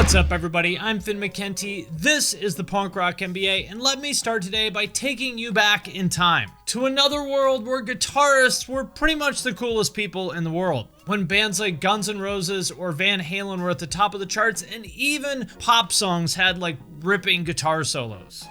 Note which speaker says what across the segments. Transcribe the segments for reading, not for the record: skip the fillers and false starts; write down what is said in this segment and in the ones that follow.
Speaker 1: What's up, everybody? I'm Finn McKenty. This is the Punk Rock MBA, and let me start today by taking you back in time to another world where guitarists were pretty much the coolest people in the world. When bands like Guns N' Roses or Van Halen were at the top of the charts, and even pop songs had like ripping guitar solos.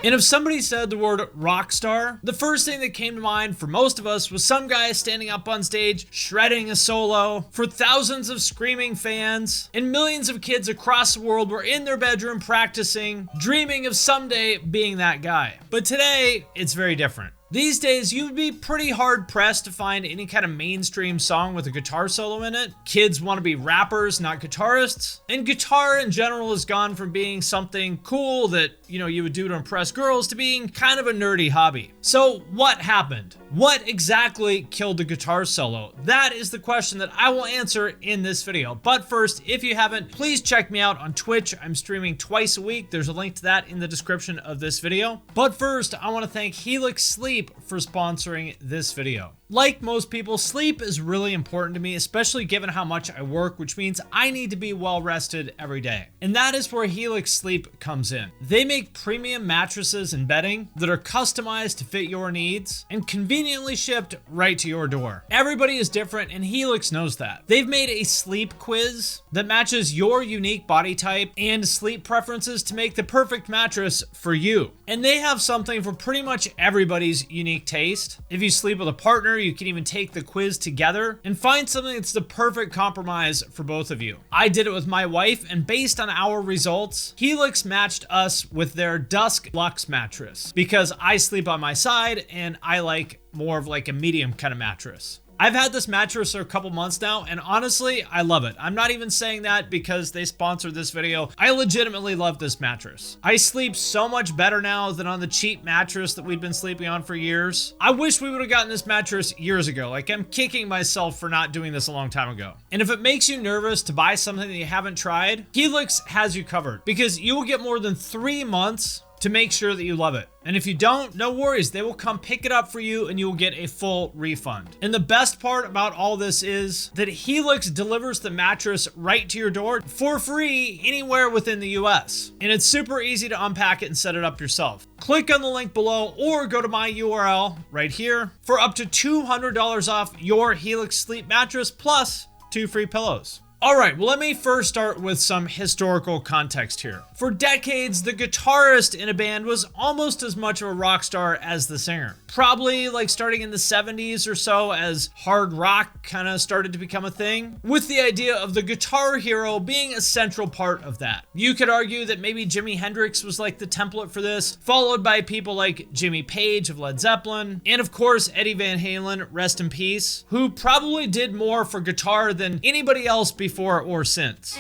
Speaker 1: And if somebody said the word rock star, the first thing that came to mind for most of us was some guy standing up on stage, shredding a solo for thousands of screaming fans, and millions of kids across the world were in their bedroom practicing, dreaming of someday being that guy. But today, it's very different. These days, you'd be pretty hard-pressed to find any kind of mainstream song with a guitar solo in it. Kids want to be rappers, not guitarists. And guitar in general has gone from being something cool that, you would do to impress girls to being kind of a nerdy hobby. So what happened? What exactly killed the guitar solo? That is the question that I will answer in this video. But first, if you haven't, please check me out on Twitch. I'm streaming twice a week. There's a link to that in the description of this video. But first, I want to thank Helix Sleep for sponsoring this video. Like most people, sleep is really important to me, especially given how much I work, which means I need to be well rested every day. And that is where Helix Sleep comes in. They make premium mattresses and bedding that are customized to fit your needs and conveniently shipped right to your door. Everybody is different, and Helix knows that. They've made a sleep quiz that matches your unique body type and sleep preferences to make the perfect mattress for you. And they have something for pretty much everybody's unique taste. If you sleep with a partner, you can even take the quiz together and find something that's the perfect compromise for both of you. I did it with my wife, and based on our results, Helix matched us with their Dusk Luxe mattress because I sleep on my side and I like more of like a medium kind of mattress. I've had this mattress for a couple months now, and honestly, I love it. I'm not even saying that because they sponsored this video. I legitimately love this mattress. I sleep so much better now than on the cheap mattress that we've been sleeping on for years. I wish we would have gotten this mattress years ago. Like, I'm kicking myself for not doing this a long time ago. And if it makes you nervous to buy something that you haven't tried, Helix has you covered because you will get more than 3 months to make sure that you love it. And if you don't, no worries. They will come pick it up for you and you will get a full refund. And the best part about all this is that Helix delivers the mattress right to your door for free anywhere within the US. And it's super easy to unpack it and set it up yourself. Click on the link below or go to my URL right here for up to $200 off your Helix sleep mattress plus 2 free pillows. All right, well, let me first start with some historical context here. For decades, the guitarist in a band was almost as much of a rock star as the singer. Probably like starting in the 70s or so as hard rock kind of started to become a thing, with the idea of the guitar hero being a central part of that. You could argue that maybe Jimi Hendrix was like the template for this, followed by people like Jimmy Page of Led Zeppelin, and of course Eddie Van Halen, rest in peace, who probably did more for guitar than anybody else before or since.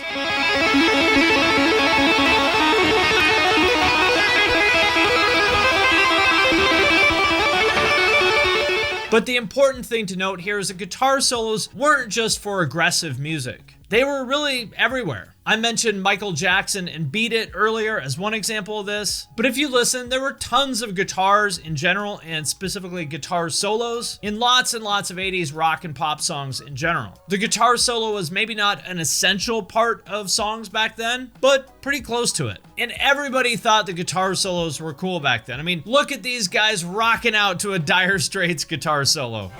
Speaker 1: But the important thing to note here is that guitar solos weren't just for aggressive music. They were really everywhere. I mentioned Michael Jackson and Beat It earlier as one example of this, but if you listen, there were tons of guitars in general and specifically guitar solos in lots and lots of 80s rock and pop songs in general. The guitar solo was maybe not an essential part of songs back then, but pretty close to it. And everybody thought the guitar solos were cool back then. I mean, look at these guys rocking out to a Dire Straits guitar solo.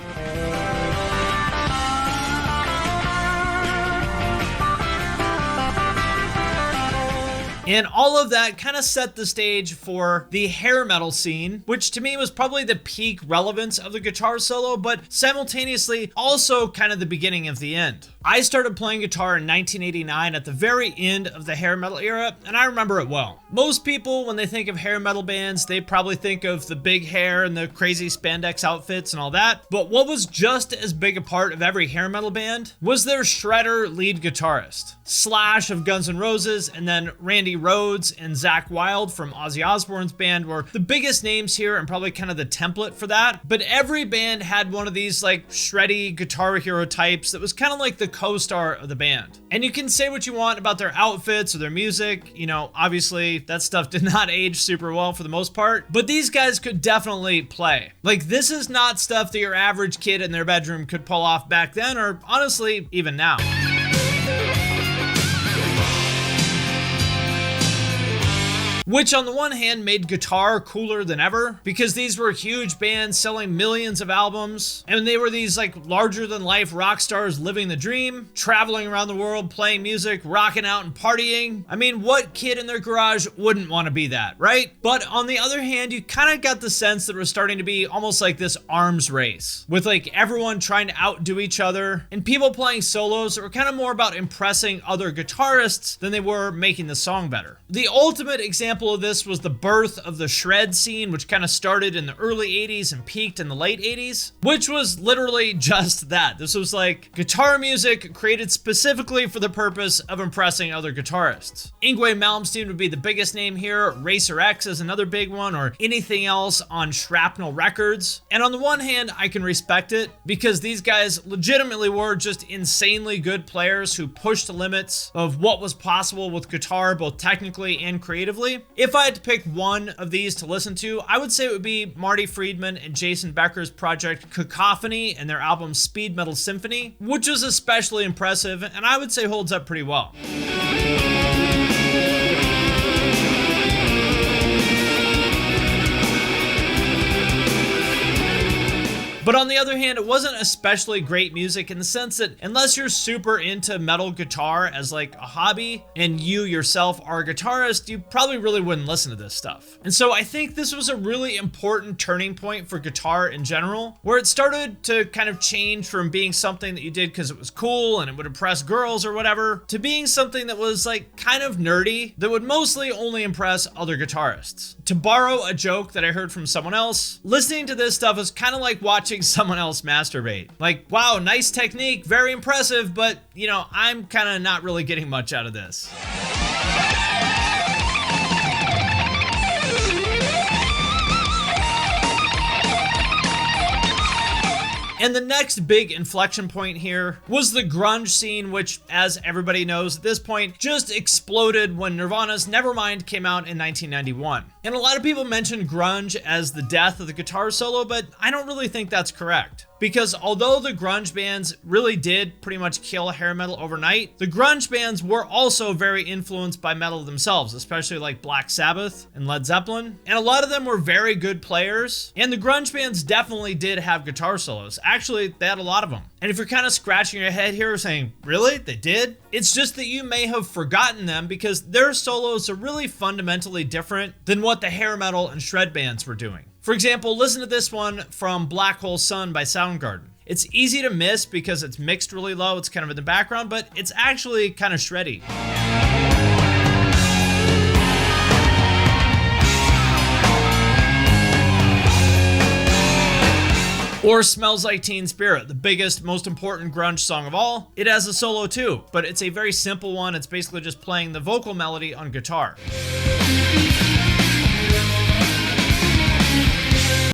Speaker 1: And all of that kind of set the stage for the hair metal scene, which to me was probably the peak relevance of the guitar solo, but simultaneously also kind of the beginning of the end. I started playing guitar in 1989 at the very end of the hair metal era, and I remember it well. Most people, when they think of hair metal bands, they probably think of the big hair and the crazy spandex outfits and all that, but what was just as big a part of every hair metal band was their shredder lead guitarist. Slash of Guns N' Roses, and then Randy Randy Rhoads and Zakk Wylde from Ozzy Osbourne's band were the biggest names here and probably kind of the template for that. But every band had one of these like shreddy guitar hero types that was kind of like the co-star of the band. And you can say what you want about their outfits or their music, you know, obviously that stuff did not age super well for the most part, but these guys could definitely play. Like, this is not stuff that your average kid in their bedroom could pull off back then, or honestly, even now. Which on the one hand made guitar cooler than ever, because these were huge bands selling millions of albums, and they were these like larger than life rock stars living the dream, traveling around the world, playing music, rocking out and partying. I mean, what kid in their garage wouldn't want to be that, right? But on the other hand, you kind of got the sense that it was starting to be almost like this arms race, with like everyone trying to outdo each other, and people playing solos that were kind of more about impressing other guitarists than they were making the song better. The ultimate example of this was the birth of the shred scene, which kind of started in the early 80s and peaked in the late 80s, which was literally just that. This was like guitar music created specifically for the purpose of impressing other guitarists. Yngwie Malmsteen would be the biggest name here, Racer X is another big one, or anything else on Shrapnel Records. And on the one hand, I can respect it because these guys legitimately were just insanely good players who pushed the limits of what was possible with guitar, both technically and creatively. If I had to pick one of these to listen to, I would say it would be Marty Friedman and Jason Becker's project Cacophony and their album Speed Metal Symphony, which is especially impressive and I would say holds up pretty well. But on the other hand, it wasn't especially great music in the sense that unless you're super into metal guitar as like a hobby and you yourself are a guitarist, you probably really wouldn't listen to this stuff. And so I think this was a really important turning point for guitar in general, where it started to kind of change from being something that you did because it was cool and it would impress girls or whatever, to being something that was like kind of nerdy that would mostly only impress other guitarists. To borrow a joke that I heard from someone else, listening to this stuff is kind of like watching someone else masturbate. Like, wow, nice technique, very impressive, but you know, I'm kind of not really getting much out of this. And the next big inflection point here was the grunge scene, which, as everybody knows at this point, just exploded when Nirvana's Nevermind came out in 1991. And a lot of people mention grunge as the death of the guitar solo, but I don't really think that's correct. Because although the grunge bands really did pretty much kill hair metal overnight, the grunge bands were also very influenced by metal themselves, especially like Black Sabbath and Led Zeppelin. And a lot of them were very good players, and the grunge bands definitely did have guitar solos. Actually, they had a lot of them. And if you're kind of scratching your head here saying, really? They did? It's just that you may have forgotten them because their solos are really fundamentally different than what the hair metal and shred bands were doing. For example, listen to this one from Black Hole Sun by Soundgarden. It's easy to miss because it's mixed really low, it's kind of in the background, but it's actually kind of shreddy. Or Smells Like Teen Spirit, the biggest, most important grunge song of all. It has a solo too, but it's a very simple one. It's basically just playing the vocal melody on guitar.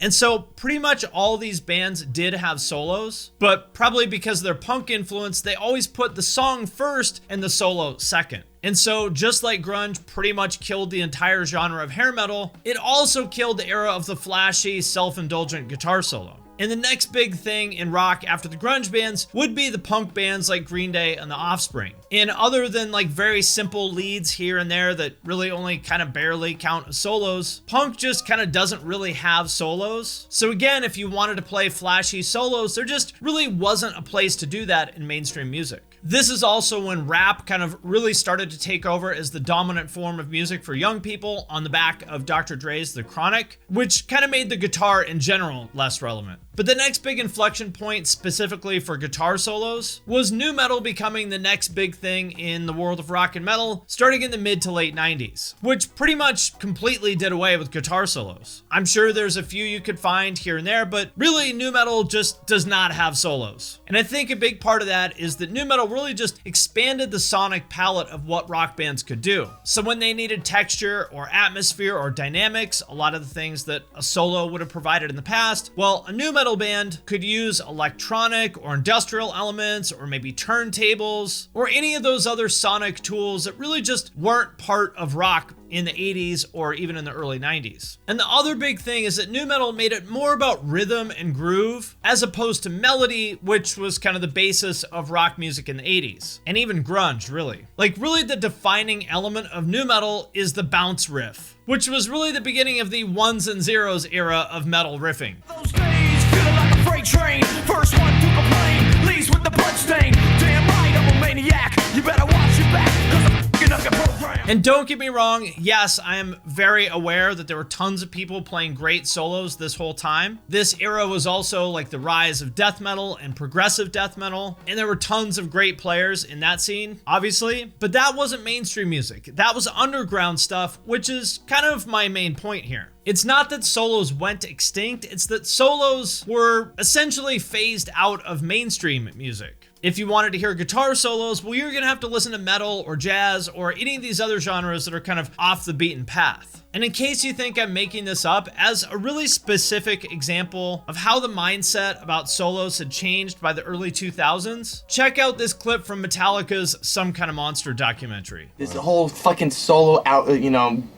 Speaker 1: And so pretty much all these bands did have solos, but probably because of their punk influence, they always put the song first and the solo second. And so just like grunge pretty much killed the entire genre of hair metal, it also killed the era of the flashy, self-indulgent guitar solo. And the next big thing in rock after the grunge bands would be the punk bands like Green Day and The Offspring. And other than like very simple leads here and there that really only kind of barely count as solos, punk just kind of doesn't really have solos. So again, if you wanted to play flashy solos, there just really wasn't a place to do that in mainstream music. This is also when rap kind of really started to take over as the dominant form of music for young people on the back of Dr. Dre's The Chronic, which kind of made the guitar in general less relevant. But the next big inflection point specifically for guitar solos was nu metal becoming the next big thing in the world of rock and metal starting in the mid to late 90s, which pretty much completely did away with guitar solos. I'm sure there's a few you could find here and there, but really nu metal just does not have solos. And I think a big part of that is that nu metal really just expanded the sonic palette of what rock bands could do. So when they needed texture or atmosphere or dynamics, a lot of the things that a solo would have provided in the past, well, a nu metal band could use electronic or industrial elements or maybe turntables or any of those other sonic tools that really just weren't part of rock in the 80s or even in the early 90s. And the other big thing is that nu metal made it more about rhythm and groove as opposed to melody, which was kind of the basis of rock music in the 80s and even grunge, really. Like, really the defining element of nu metal is the bounce riff, which was really the beginning of the ones and zeros era of metal riffing.
Speaker 2: Those days feeling like a freight train, first one to complain leaves with the bloodstain. Damn right, I'm a maniac, you better watch your back, cause I'm f***ing up your program.
Speaker 1: And don't get me wrong, yes, I am very aware that there were tons of people playing great solos this whole time. This era was also like the rise of death metal and progressive death metal, and there were tons of great players in that scene, obviously, but that wasn't mainstream music. That was underground stuff, which is kind of my main point here. It's not that solos went extinct, it's that solos were essentially phased out of mainstream music. If you wanted to hear guitar solos, well, you're gonna have to listen to metal or jazz or any of these other genres that are kind of off the beaten path. And in case you think I'm making this up, as a really specific example of how the mindset about solos had changed by the early 2000s, check out this clip from Metallica's Some Kind of Monster documentary.
Speaker 3: This whole fucking solo out,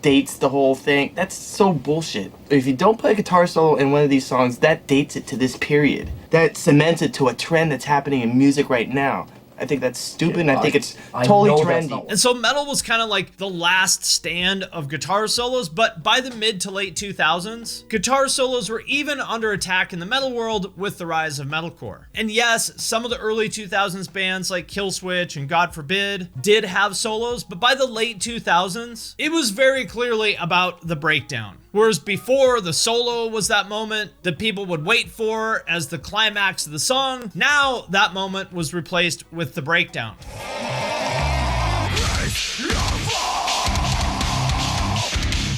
Speaker 3: dates the whole thing. That's so bullshit. If you don't play a guitar solo in one of these songs, that dates it to this period. That cements it to a trend that's happening in music right now. I think that's stupid, and I think it's totally trendy.
Speaker 1: And so metal was kind of like the last stand of guitar solos, but by the mid to late 2000s, guitar solos were even under attack in the metal world with the rise of metalcore. And yes, some of the early 2000s bands like Killswitch and God Forbid did have solos, but by the late 2000s, it was very clearly about the breakdown. Whereas before, the solo was that moment that people would wait for as the climax of the song, now that moment was replaced with the breakdown.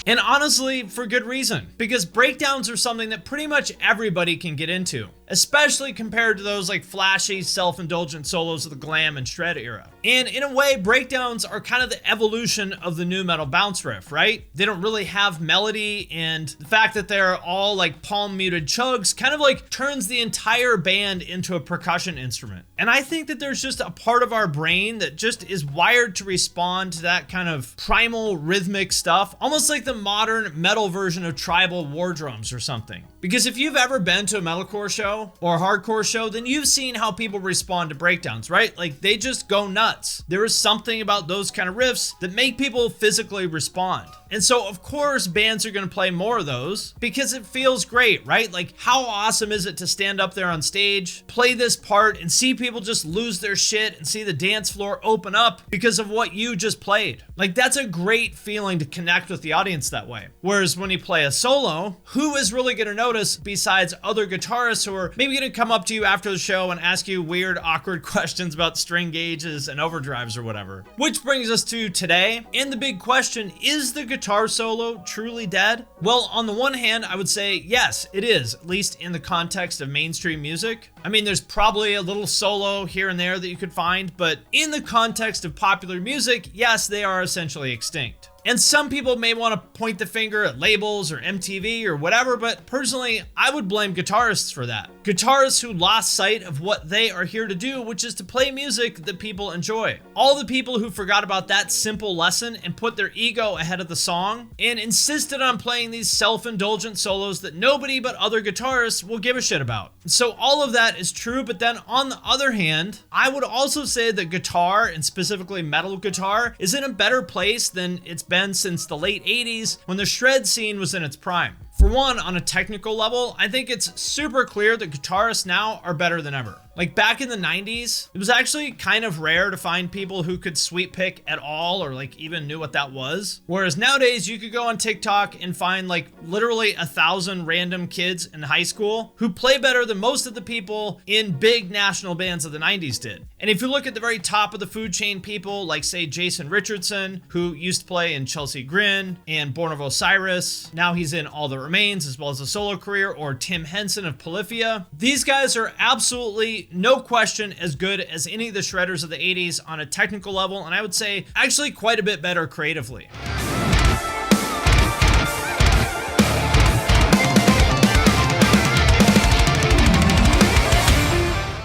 Speaker 1: And honestly, for good reason, because breakdowns are something that pretty much everybody can get into, especially compared to those like flashy, self-indulgent solos of the glam and shred era. And in a way, breakdowns are kind of the evolution of the nu metal bounce riff, right? They don't really have melody, and the fact that they're all like palm muted chugs kind of like turns the entire band into a percussion instrument. And I think that there's just a part of our brain that just is wired to respond to that kind of primal rhythmic stuff, almost like the modern metal version of tribal war drums or something. Because if you've ever been to a metalcore show or a hardcore show, then you've seen how people respond to breakdowns, right? Like they just go nuts. There is something about those kind of riffs that make people physically respond. And so of course bands are going to play more of those because it feels great, right? Like how awesome is it to stand up there on stage, play this part and see people just lose their shit and see the dance floor open up because of what you just played. Like that's a great feeling to connect with the audience that way. Whereas when you play a solo, who is really going to notice besides other guitarists who are maybe going to come up to you after the show and ask you weird, awkward questions about string gauges and overdrives or whatever. Which brings us to today, and the big question, is the guitar solo truly dead? Well, on the one hand, I would say yes, it is, at least in the context of mainstream music. I mean, there's probably a little solo here and there that you could find, but in the context of popular music, yes, they are essentially extinct. And some people may want to point the finger at labels or MTV or whatever, but personally, I would blame guitarists for that. Guitarists who lost sight of what they are here to do, which is to play music that people enjoy. All the people who forgot about that simple lesson and put their ego ahead of the song and insisted on playing these self-indulgent solos that nobody but other guitarists will give a shit about. So all of that is true, but then on the other hand, I would also say that guitar, and specifically metal guitar, is in a better place than it's been since the late 80s when the shred scene was in its prime. For one, on a technical level, I think it's super clear that guitarists now are better than ever. Like back in the 90s, it was actually kind of rare to find people who could sweep pick at all or like even knew what that was. Whereas nowadays you could go on TikTok and find like literally 1,000 random kids in high school who play better than most of the people in big national bands of the 90s did. And if you look at the very top of the food chain people, like say Jason Richardson, who used to play in Chelsea Grin and Born of Osiris, now he's in All That Remains as well as a solo career, or Tim Henson of Polyphia. These guys are absolutely, no question, as good as any of the shredders of the 80s on a technical level, and I would say actually quite a bit better creatively.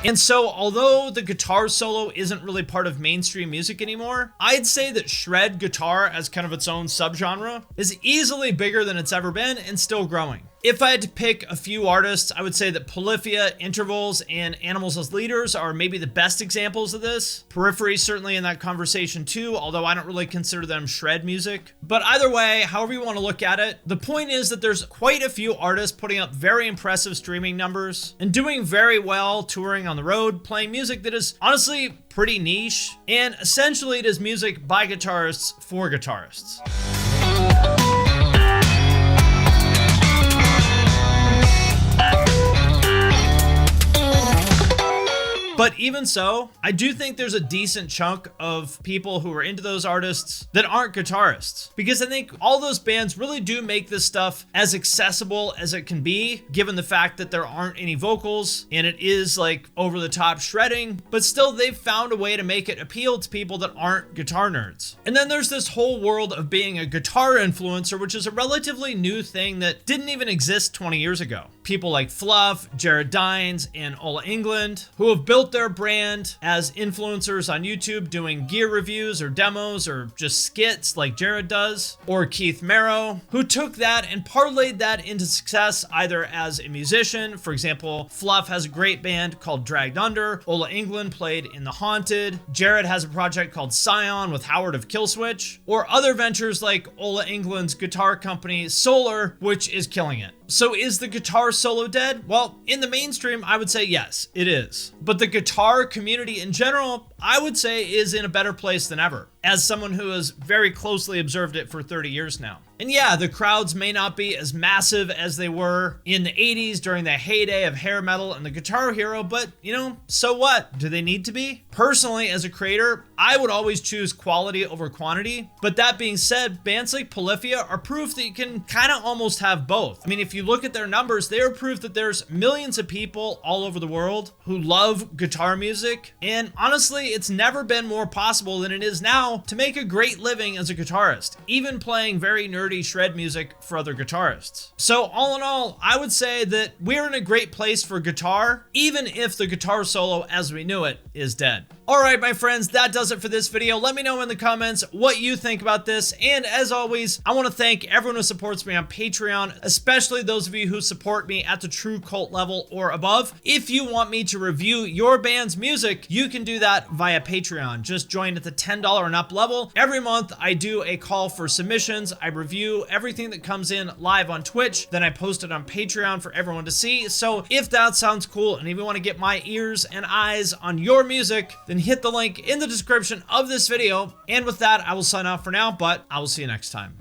Speaker 1: And so, although the guitar solo isn't really part of mainstream music anymore, I'd say that shred guitar as kind of its own subgenre is easily bigger than it's ever been and still growing. If I had to pick a few artists, I would say that Polyphia, Intervals, and Animals as Leaders are maybe the best examples of this. Periphery certainly in that conversation too, although I don't really consider them shred music. But either way, however you want to look at it, the point is that there's quite a few artists putting up very impressive streaming numbers and doing very well touring on the road, playing music that is honestly pretty niche, and essentially it is music by guitarists for guitarists. But even so, I do think there's a decent chunk of people who are into those artists that aren't guitarists, because I think all those bands really do make this stuff as accessible as it can be, given the fact that there aren't any vocals and it is like over the top shredding, but still they've found a way to make it appeal to people that aren't guitar nerds. And then there's this whole world of being a guitar influencer, which is a relatively new thing that didn't even exist 20 years ago. People like Fluff, Jared Dines, and Ola Englund, who have built their brand as influencers on YouTube doing gear reviews or demos or just skits like Jared does, or Keith Merrow, who took that and parlayed that into success either as a musician. For example, Fluff has a great band called Dragged Under, Ola Englund played in The Haunted, Jared has a project called Scion with Howard of Killswitch, or other ventures like Ola Englund's guitar company Solar, which is killing it. So is the guitar solo dead? Well, in the mainstream, I would say yes, it is. But the guitar community in general, I would say, is in a better place than ever, as someone who has very closely observed it for 30 years now. And yeah, the crowds may not be as massive as they were in the 80s during the heyday of hair metal and the Guitar Hero, but you know, so what? Do they need to be? Personally, as a creator, I would always choose quality over quantity. But that being said, bands like Polyphia are proof that you can kind of almost have both. I mean, if you look at their numbers, they are proof that there's millions of people all over the world who love guitar music. And honestly, it's never been more possible than it is now to make a great living as a guitarist, even playing very nerdy shred music for other guitarists. So all in all, I would say that we're in a great place for guitar, even if the guitar solo as we knew it is dead. All right, my friends, that does it for this video. Let me know in the comments what you think about this. And as always, I want to thank everyone who supports me on Patreon, especially those of you who support me at the true cult level or above. If you want me to review your band's music, you can do that via Patreon. Just join at the $10 and up level. Every month, I do a call for submissions. I review everything that comes in live on Twitch. Then I post it on Patreon for everyone to see. So if that sounds cool, and if you want to get my ears and eyes on your music, then hit the link in the description of this video. And with that, I will sign off for now, but I will see you next time.